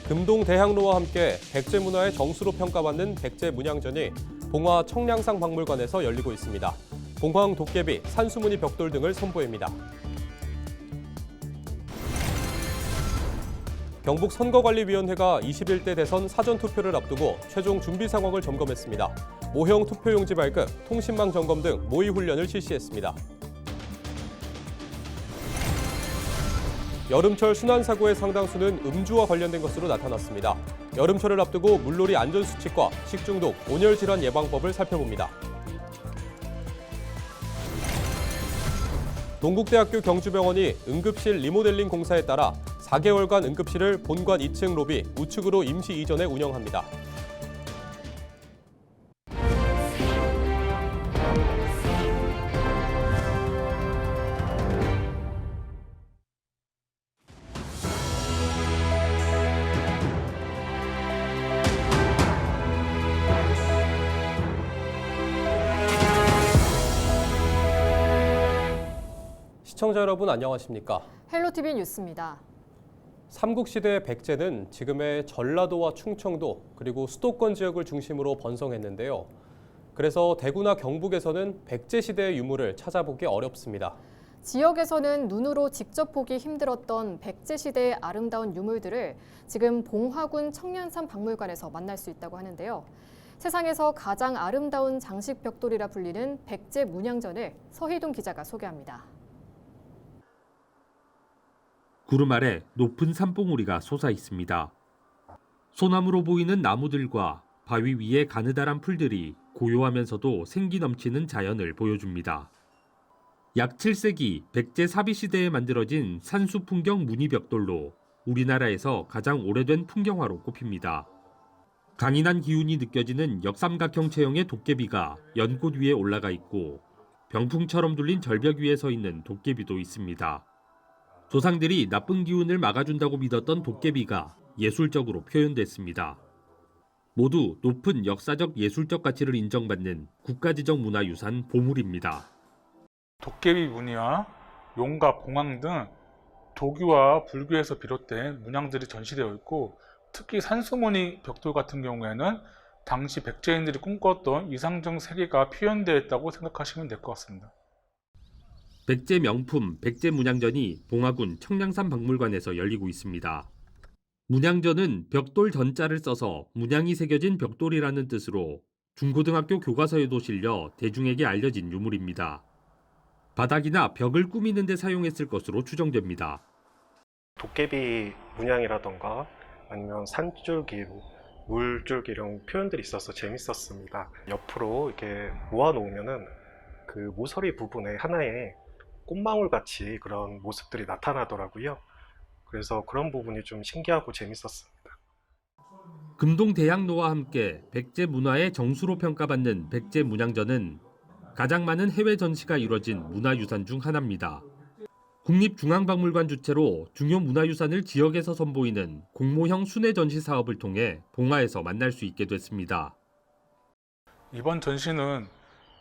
금동 대학로와 함께 백제 문화의 정수로 평가받는 백제 문양전이 봉화 청량산 박물관에서 열리고 있습니다. 봉황 도깨비, 산수무늬 벽돌 등을 선보입니다. 경북선거관리위원회가 21대 대선 사전투표를 앞두고 최종 준비 상황을 점검했습니다. 모형 투표용지 발급, 통신망 점검 등 모의 훈련을 실시했습니다. 여름철 순환사고의 상당수는 음주와 관련된 것으로 나타났습니다. 여름철을 앞두고 물놀이 안전수칙과 식중독, 온열질환 예방법을 살펴봅니다. 동국대학교 경주병원이 응급실 리모델링 공사에 따라 4개월간 응급실을 본관 2층 로비 우측으로 임시 이전해 운영합니다. 시청자 여러분 안녕하십니까? 헬로티비 뉴스입니다. 삼국시대 백제는 지금의 전라도와 충청도 그리고 수도권 지역을 중심으로 번성했는데요. 그래서 대구나 경북에서는 백제 시대의 유물을 찾아보기 어렵습니다. 지역에서는 눈으로 직접 보기 힘들었던 백제 시대의 아름다운 유물들을 지금 봉화군 청량산 박물관에서 만날 수 있다고 하는데요. 세상에서 가장 아름다운 장식 벽돌이라 불리는 백제 문양전을 서희동 기자가 소개합니다. 구름 아래 높은 산봉우리가 솟아 있습니다. 소나무로 보이는 나무들과 바위 위에 가느다란 풀들이 고요하면서도 생기 넘치는 자연을 보여줍니다. 약 7세기 백제 사비 시대에 만들어진 산수 풍경 무늬벽돌로 우리나라에서 가장 오래된 풍경화로 꼽힙니다. 강인한 기운이 느껴지는 역삼각형 체형의 도깨비가 연꽃 위에 올라가 있고 병풍처럼 둘린 절벽 위에 서 있는 도깨비도 있습니다. 조상들이 나쁜 기운을 막아준다고 믿었던 도깨비가 예술적으로 표현됐습니다. 모두 높은 역사적 예술적 가치를 인정받는 국가지정 문화유산 보물입니다. 도깨비 무늬와 용과 봉황 등 도교와 불교에서 비롯된 문양들이 전시되어 있고, 특히 산수무늬 벽돌 같은 경우에는 당시 백제인들이 꿈꿨던 이상적 세계가 표현되어 있다고 생각하시면 될 것 같습니다. 백제 명품 백제 문양전이 봉화군 청량산 박물관에서 열리고 있습니다. 문양전은 벽돌 전자를 써서 문양이 새겨진 벽돌이라는 뜻으로 중고등학교 교과서에도 실려 대중에게 알려진 유물입니다. 바닥이나 벽을 꾸미는 데 사용했을 것으로 추정됩니다. 도깨비 문양이라던가 아니면 산줄기, 물줄기 이런 표현들이 있어서 재밌었습니다. 옆으로 이렇게 모아놓으면은 그 모서리 부분에 하나의 꽃망울 같이 그런 모습들이 나타나더라고요. 그래서 그런 부분이 좀 신기하고 재밌었습니다. 금동 대학로와 함께 백제 문화의 정수로 평가받는 백제 문양전은 가장 많은 해외 전시가 이뤄진 문화유산 중 하나입니다. 국립중앙박물관 주최로 중요 문화유산을 지역에서 선보이는 공모형 순회 전시 사업을 통해 봉화에서 만날 수 있게 됐습니다. 이번 전시는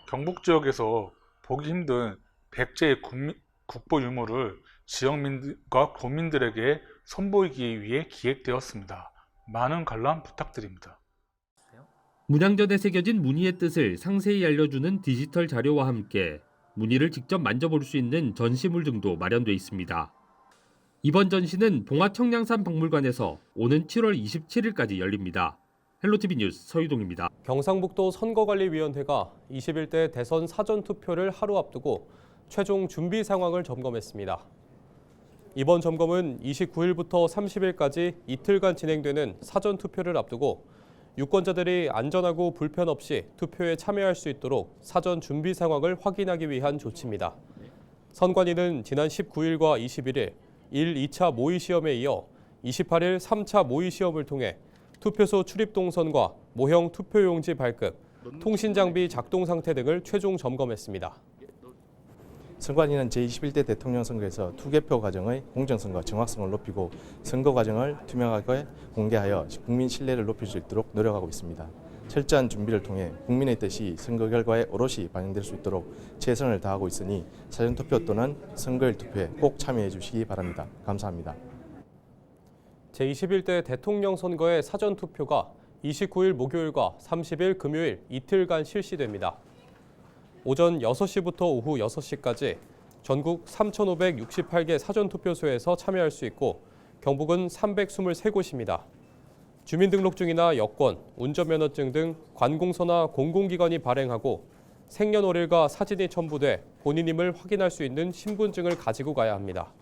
경북 지역에서 보기 힘든 백제의 국보 유물을 지역민과 도민들에게 선보이기 위해 기획되었습니다. 많은 관람 부탁드립니다. 문양전에 새겨진 무늬의 뜻을 상세히 알려주는 디지털 자료와 함께 무늬를 직접 만져볼 수 있는 전시물 등도 마련돼 있습니다. 이번 전시는 봉화 청량산 박물관에서 오는 7월 27일까지 열립니다. 헬로티비 뉴스 서희동입니다. 경상북도 선거관리위원회가 21대 대선 사전투표를 하루 앞두고 최종 준비 상황을 점검했습니다. 이번 점검은 29일부터 30일까지 이틀간 진행되는 사전투표를 앞두고 유권자들이 안전하고 불편 없이 투표에 참여할 수 있도록 사전 준비 상황을 확인하기 위한 조치입니다. 선관위는 지난 19일과 21일 1, 2차 모의 시험에 이어 28일 3차 모의 시험을 통해 투표소 출입 동선과 모형 투표용지 발급, 통신 장비 작동 상태 등을 최종 점검했습니다. 선관위는 제21대 대통령 선거에서 투개표 과정의 공정성과 정확성을 높이고 선거 과정을 투명하게 공개하여 국민 신뢰를 높일 수 있도록 노력하고 있습니다. 철저한 준비를 통해 국민의 뜻이 선거 결과에 오롯이 반영될 수 있도록 최선을 다하고 있으니 사전투표 또는 선거일 투표에 꼭 참여해 주시기 바랍니다. 감사합니다. 제21대 대통령 선거의 사전투표가 29일 목요일과 30일 금요일 이틀간 실시됩니다. 오전 6시부터 오후 6시까지 전국 3,568개 사전투표소에서 참여할 수 있고 경북은 323곳입니다. 주민등록증이나 여권, 운전면허증 등 관공서나 공공기관이 발행하고 생년월일과 사진이 첨부돼 본인임을 확인할 수 있는 신분증을 가지고 가야 합니다.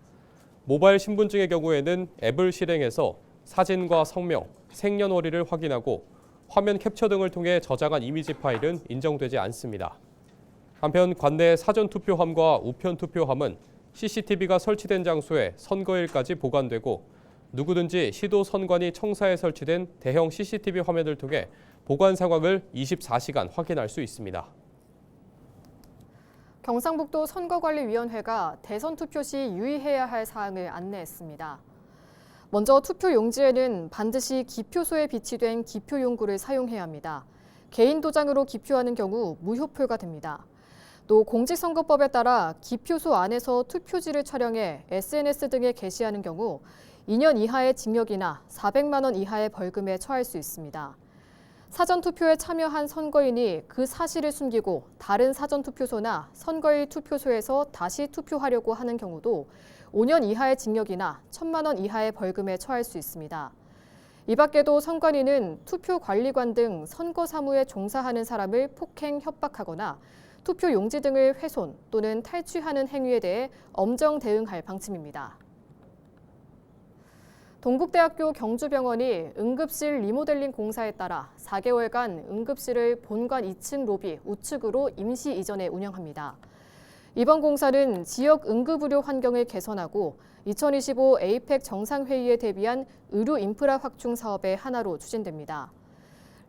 모바일 신분증의 경우에는 앱을 실행해서 사진과 성명, 생년월일을 확인하고 화면 캡처 등을 통해 저장한 이미지 파일은 인정되지 않습니다. 한편 관내 사전투표함과 우편투표함은 CCTV가 설치된 장소에 선거일까지 보관되고 누구든지 시도 선관위 청사에 설치된 대형 CCTV 화면을 통해 보관 상황을 24시간 확인할 수 있습니다. 경상북도 선거관리위원회가 대선 투표 시 유의해야 할 사항을 안내했습니다. 먼저 투표 용지에는 반드시 기표소에 비치된 기표 용구를 사용해야 합니다. 개인 도장으로 기표하는 경우 무효표가 됩니다. 또 공직선거법에 따라 기표소 안에서 투표지를 촬영해 SNS 등에 게시하는 경우 2년 이하의 징역이나 400만 원 이하의 벌금에 처할 수 있습니다. 사전투표에 참여한 선거인이 그 사실을 숨기고 다른 사전투표소나 선거일 투표소에서 다시 투표하려고 하는 경우도 5년 이하의 징역이나 1,000만 원 이하의 벌금에 처할 수 있습니다. 이 밖에도 선관위는 투표관리관 등 선거 사무에 종사하는 사람을 폭행, 협박하거나 투표 용지 등을 훼손 또는 탈취하는 행위에 대해 엄정 대응할 방침입니다. 동국대학교 경주병원이 응급실 리모델링 공사에 따라 4개월간 응급실을 본관 2층 로비 우측으로 임시 이전해 운영합니다. 이번 공사는 지역 응급의료 환경을 개선하고 2025 에이펙 정상회의에 대비한 의료 인프라 확충 사업의 하나로 추진됩니다.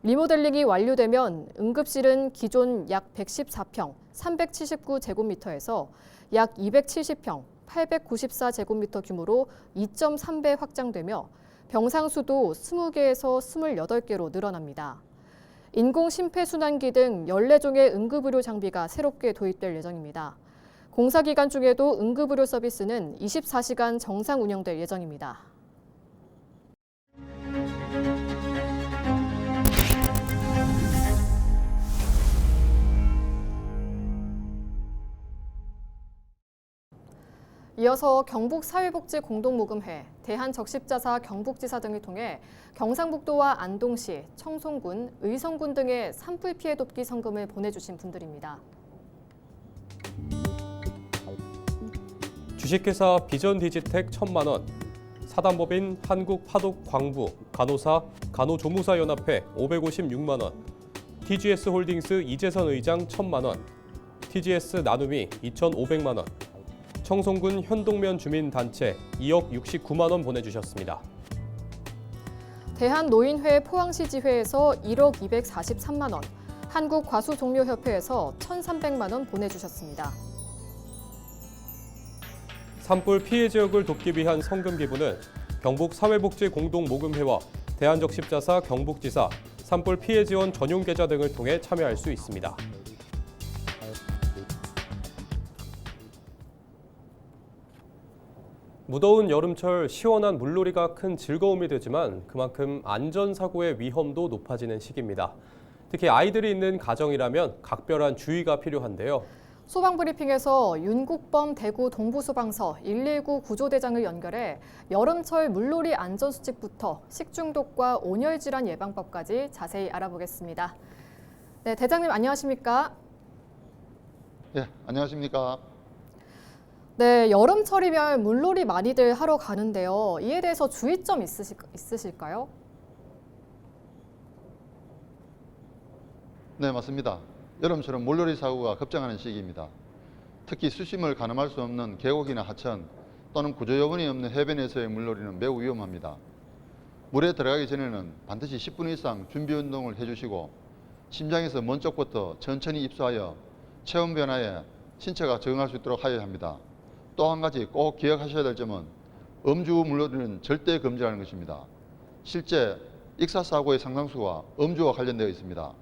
리모델링이 완료되면 응급실은 기존 약 114평, 379제곱미터에서 약 270평, 894제곱미터 규모로 2.3배 확장되며 병상 수도 20개에서 28개로 늘어납니다. 인공 심폐순환기 등 14종의 응급의료 장비가 새롭게 도입될 예정입니다. 공사 기간 중에도 응급의료 서비스는 24시간 정상 운영될 예정입니다. 이어서 경북사회복지공동모금회, 대한적십자사 경북지사 등을 통해 경상북도와 안동시, 청송군, 의성군 등의 산불 피해 돕기 성금을 보내주신 분들입니다. 주식회사 비전디지텍 1,000만 원, 사단법인 한국파독광부, 간호사, 간호조무사연합회 556만 원, TGS홀딩스 이재선 의장 1,000만 원, TGS 나눔이 2,500만 원, 청송군 현동면 주민단체 2억 69만 원 보내주셨습니다. 대한노인회 포항시 지회에서 1억 243만 원, 한국과수종료협회에서 1,300만 원 보내주셨습니다. 산불 피해 지역을 돕기 위한 성금 기부는 경북사회복지공동모금회와 대한적십자사 경북지사, 산불 피해 지원 전용 계좌 등을 통해 참여할 수 있습니다. 무더운 여름철 시원한 물놀이가 큰 즐거움이 되지만 그만큼 안전사고의 위험도 높아지는 시기입니다. 특히 아이들이 있는 가정이라면 각별한 주의가 필요한데요. 소방브리핑에서 윤국범 대구 동부소방서 119 구조대장을 연결해 여름철 물놀이 안전수칙부터 식중독과 온열질환 예방법까지 자세히 알아보겠습니다. 네, 대장님 안녕하십니까? 예, 안녕하십니까? 네, 여름철이면 물놀이 많이들 하러 가는데요. 이에 대해서 주의점 있으실까요? 네, 맞습니다. 여름철은 물놀이 사고가 급증하는 시기입니다. 특히 수심을 가늠할 수 없는 계곡이나 하천 또는 구조 여건이 없는 해변에서의 물놀이는 매우 위험합니다. 물에 들어가기 전에는 반드시 10분 이상 준비 운동을 해주시고 심장에서 먼 쪽부터 천천히 입수하여 체온 변화에 신체가 적응할 수 있도록 하여야 합니다. 또 한 가지 꼭 기억하셔야 될 점은 음주 물놀이는 절대 금지라는 것입니다. 실제 익사사고의 상당수가 음주와 관련되어 있습니다.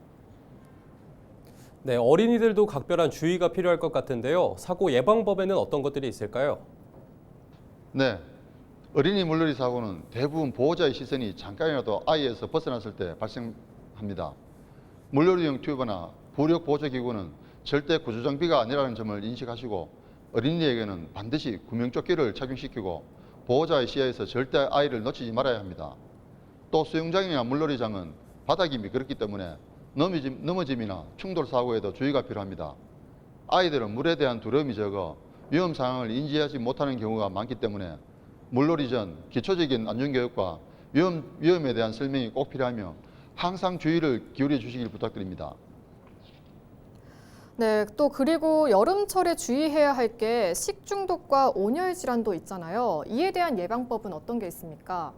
네, 어린이들도 각별한 주의가 필요할 것 같은데요. 사고 예방법에는 어떤 것들이 있을까요? 네, 어린이 물놀이 사고는 대부분 보호자의 시선이 잠깐이라도 아이에서 벗어났을 때 발생합니다. 물놀이용 튜브나 부력 보조기구는 절대 구조 장비가 아니라는 점을 인식하시고 어린이에게는 반드시 구명조끼를 착용시키고 보호자의 시야에서 절대 아이를 놓치지 말아야 합니다. 또 수영장이나 물놀이장은 바닥이 미끄럽기 때문에 넘어짐이나 충돌 사고에도 주의가 필요합니다. 아이들은 물에 대한 두려움이 적어 위험 상황을 인지하지 못하는 경우가 많기 때문에 물놀이 전 기초적인 안전교육과 위험에 대한 설명이 꼭 필요하며 항상 주의를 기울여 주시길 부탁드립니다. 네, 또 그리고 여름철에 주의해야 할 게 식중독과 온열 질환도 있잖아요. 이에 대한 예방법은 어떤 게 있습니까?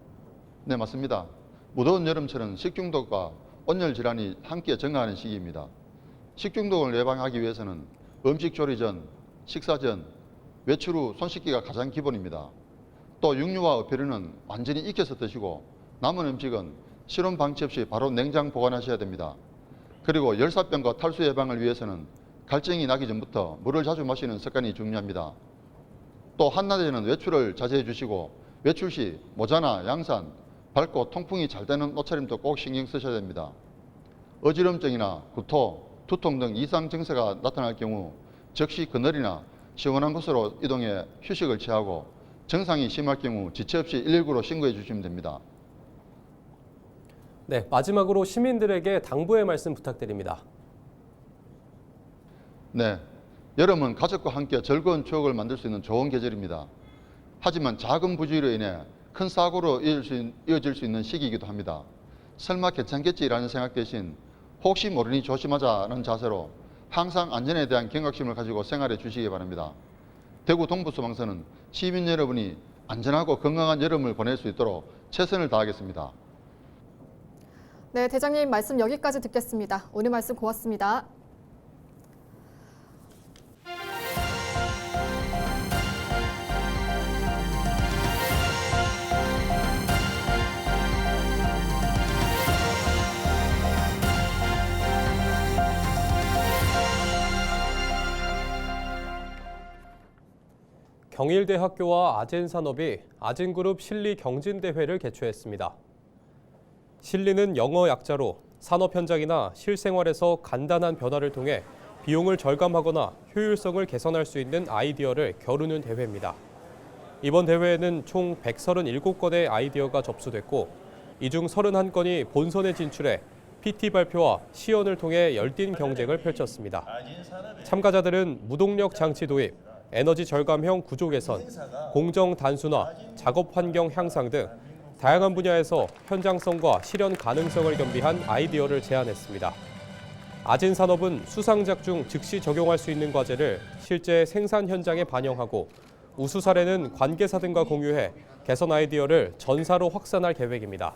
네, 맞습니다. 무더운 여름철은 식중독과 온열 질환이 함께 증가하는 시기입니다. 식중독을 예방하기 위해서는 음식 조리 전, 식사 전, 외출 후 손 씻기가 가장 기본입니다. 또 육류와 어패류는 완전히 익혀서 드시고 남은 음식은 실온 방치 없이 바로 냉장 보관하셔야 됩니다. 그리고 열사병과 탈수 예방을 위해서는 갈증이 나기 전부터 물을 자주 마시는 습관이 중요합니다. 또 한낮에는 외출을 자제해 주시고 외출 시 모자나 양산, 밝고 통풍이 잘 되는 옷차림도 꼭 신경 쓰셔야 됩니다. 어지럼증이나 구토, 두통 등 이상 증세가 나타날 경우 즉시 그늘이나 시원한 곳으로 이동해 휴식을 취하고 증상이 심할 경우 지체 없이 119로 신고해 주시면 됩니다. 네, 마지막으로 시민들에게 당부의 말씀 부탁드립니다. 네, 여름은 가족과 함께 즐거운 추억을 만들 수 있는 좋은 계절입니다. 하지만 작은 부주의로 인해 큰 사고로 이어질 수 있는 시기이기도 합니다. 설마 괜찮겠지라는 생각 대신 혹시 모르니 조심하자는 자세로 항상 안전에 대한 경각심을 가지고 생활해 주시기 바랍니다. 대구 동부소방서는 시민 여러분이 안전하고 건강한 여름을 보낼 수 있도록 최선을 다하겠습니다. 네, 대장님 말씀 여기까지 듣겠습니다. 오늘 말씀 고맙습니다. 경일대학교와 아젠산업이 아진그룹 실리 경진대회를 개최했습니다. 실리는 영어 약자로 산업 현장이나 실생활에서 간단한 변화를 통해 비용을 절감하거나 효율성을 개선할 수 있는 아이디어를 겨루는 대회입니다. 이번 대회에는 총 137건의 아이디어가 접수됐고 이 중 31건이 본선에 진출해 PT 발표와 시연을 통해 열띤 경쟁을 펼쳤습니다. 참가자들은 무동력 장치 도입, 에너지 절감형 구조 개선, 공정 단순화, 작업 환경 향상 등 다양한 분야에서 현장성과 실현 가능성을 겸비한 아이디어를 제안했습니다. 아진산업은 수상작 중 즉시 적용할 수 있는 과제를 실제 생산 현장에 반영하고 우수 사례는 관계사 등과 공유해 개선 아이디어를 전사로 확산할 계획입니다.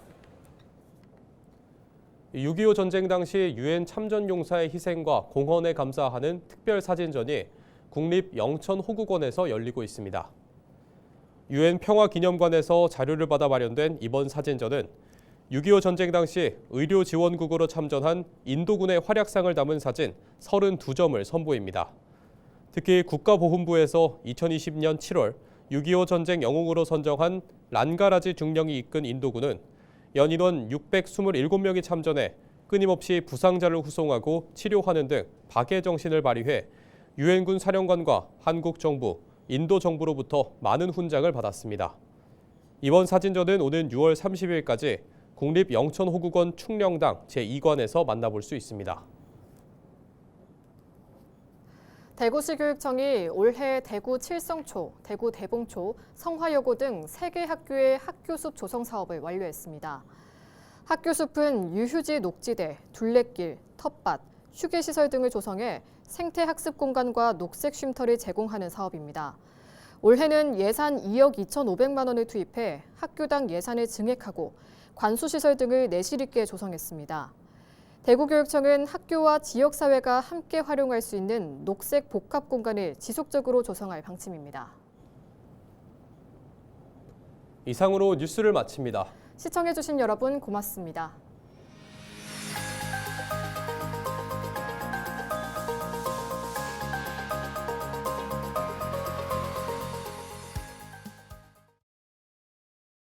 6.25 전쟁 당시 유엔 참전용사의 희생과 공헌에 감사하는 특별 사진전이 국립 영천호국원에서 열리고 있습니다. 유엔 평화기념관에서 자료를 받아 마련된 이번 사진전은 6.25 전쟁 당시 의료지원국으로 참전한 인도군의 활약상을 담은 사진 32점을 선보입니다. 특히 국가보훈부에서 2020년 7월 6.25 전쟁 영웅으로 선정한 란가라지 중령이 이끈 인도군은 연인원 627명이 참전해 끊임없이 부상자를 후송하고 치료하는 등 박애 정신을 발휘해 유엔군 사령관과 한국 정부, 인도 정부로부터 많은 훈장을 받았습니다. 이번 사진전은 오는 6월 30일까지 국립 영천호국원 충령당 제2관에서 만나볼 수 있습니다. 대구시 교육청이 올해 대구 칠성초, 대구 대봉초, 성화여고 등 3개 학교의 학교숲 조성 사업을 완료했습니다. 학교숲은 유휴지 녹지대, 둘레길, 텃밭, 휴게시설 등을 조성해 생태학습 공간과 녹색 쉼터를 제공하는 사업입니다. 올해는 예산 2억 2,500만 원을 투입해 학교당 예산을 증액하고 관수시설 등을 내실 있게 조성했습니다. 대구교육청은 학교와 지역사회가 함께 활용할 수 있는 녹색 복합 공간을 지속적으로 조성할 방침입니다. 이상으로 뉴스를 마칩니다. 시청해주신 여러분 고맙습니다.